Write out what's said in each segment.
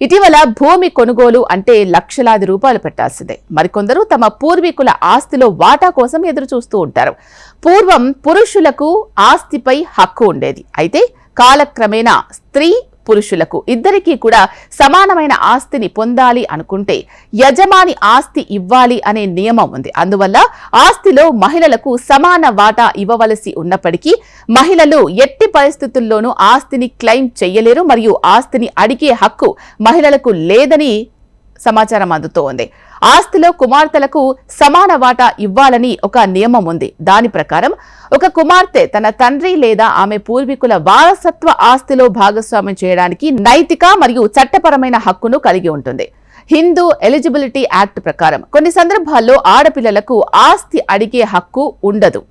ఇటీవల భూమి కొనుగోలు అంటే లక్షలాది రూపాయలు పెట్టాల్సిందే. మరికొందరు తమ పూర్వీకుల ఆస్తిలో వాటా కోసం ఎదురు చూస్తూ ఉంటారు. పూర్వం పురుషులకు ఆస్తిపై హక్కు ఉండేది. అయితే కాలక్రమేణా స్త్రీ పురుషులకు ఇద్దరికీ కూడా సమానమైన ఆస్తిని పొందాలి అనుకుంటే యజమాని ఆస్తి ఇవ్వాలి అనే నియమం ఉంది. అందువల్ల ఆస్తిలో మహిళలకు సమాన వాటా ఇవ్వవలసి ఉన్నప్పటికీ మహిళలు ఎట్టి పరిస్థితుల్లోనూ ఆస్తిని క్లెయిమ్ చేయలేరు మరియు ఆస్తిని అడిగే హక్కు మహిళలకు లేదని సమాచారం అందుతోంది. ఆస్తిలో కుమార్తెలకు సమాన వాటా ఇవ్వాలని ఒక నియమం ఉంది. దాని ప్రకారం ఒక కుమార్తె తన తండ్రి లేదా ఆమె పూర్వీకుల వారసత్వ ఆస్తిలో భాగస్వామ్యం చేయడానికి నైతిక మరియు చట్టపరమైన హక్కును కలిగి ఉంటుంది. హిందూ ఎలిజిబిలిటీ యాక్ట్ ప్రకారం కొన్ని సందర్భాల్లో ఆడపిల్లలకు ఆస్తి అడిగే హక్కు ఉండదు.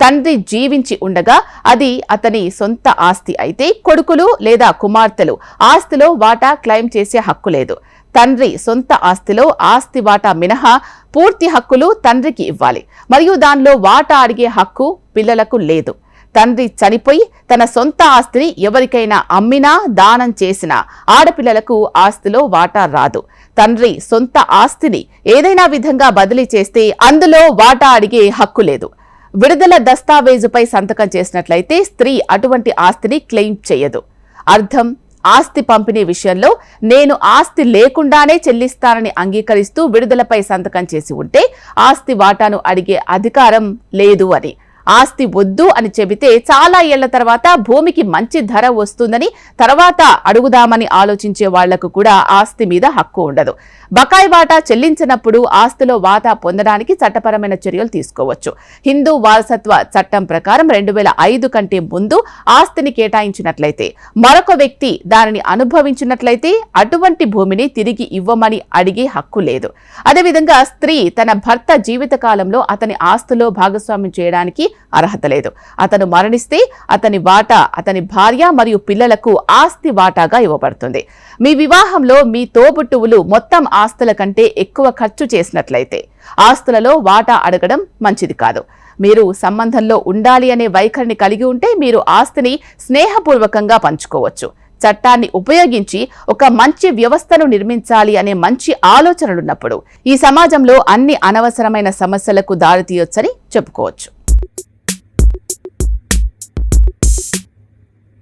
తండ్రి జీవించి ఉండగా అది అతని సొంత ఆస్తి అయితే కొడుకులు లేదా కుమార్తెలు ఆస్తిలో వాటా క్లెయిమ్ చేసే హక్కు లేదు. తండ్రి సొంత ఆస్తిలో ఆస్తి వాటా మినహా పూర్తి హక్కులు తండ్రికి ఇవ్వాలి మరియు దానిలో వాటా అడిగే హక్కు పిల్లలకు లేదు. తండ్రి చనిపోయి తన సొంత ఆస్తిని ఎవరికైనా అమ్మినా దానం చేసినా ఆడపిల్లలకు ఆస్తిలో వాటా రాదు. తండ్రి సొంత ఆస్తిని ఏదైనా విధంగా బదిలీ చేస్తే అందులో వాటా అడిగే హక్కు లేదు. విడుదల దస్తావేజుపై సంతకం చేసినట్లయితే స్త్రీ అటువంటి ఆస్తిని క్లెయిమ్ చేయదు. అర్థం, ఆస్తి పంపిణీ విషయంలో నేను ఆస్తి లేకుండానే చెల్లిస్తానని అంగీకరిస్తూ విడుదలపై సంతకం చేసి ఉంటే ఆస్తి వాటాను అడిగే అధికారం లేదు అని. ఆస్తి వద్దు అని చెబితే చాలా ఏళ్ల తర్వాత భూమికి మంచి ధర వస్తుందని తర్వాత అడుగుదామని ఆలోచించే వాళ్లకు కూడా ఆస్తి మీద హక్కు ఉండదు. బకాయి వాటా చెల్లించినప్పుడు ఆస్తిలో వాటా పొందడానికి చట్టపరమైన చర్యలు తీసుకోవచ్చు. హిందూ వారసత్వ చట్టం ప్రకారం 2005 కంటే ముందు ఆస్తిని కేటాయించినట్లయితే మరొక వ్యక్తి దానిని అనుభవించినట్లయితే అటువంటి భూమిని తిరిగి ఇవ్వమని అడిగే హక్కు లేదు. అదేవిధంగా స్త్రీ తన భర్త జీవితకాలంలో అతని ఆస్తిలో భాగస్వామ్యం చేయడానికి అర్హత లేదు. అతను మరణిస్తే అతని వాటా అతని భార్య మరియు పిల్లలకు ఆస్తి వాటాగా ఇవ్వబడుతుంది. మీ వివాహంలో మీ తోబుట్టువులు మొత్తం ఆస్తుల కంటే ఎక్కువ ఖర్చు చేసినట్లయితే ఆస్తులలో వాటా అడగడం మంచిది కాదు. మీరు సంబంధంలో ఉండాలి అనే వైఖరిని కలిగి ఉంటే మీరు ఆస్తిని స్నేహపూర్వకంగా పంచుకోవచ్చు. చట్టాన్ని ఉపయోగించి ఒక మంచి వ్యవస్థను నిర్మించాలి అనే మంచి ఆలోచనలున్నప్పుడు ఈ సమాజంలో అన్ని అనవసరమైన సమస్యలకు దారితీయొచ్చని చెప్పుకోవచ్చు.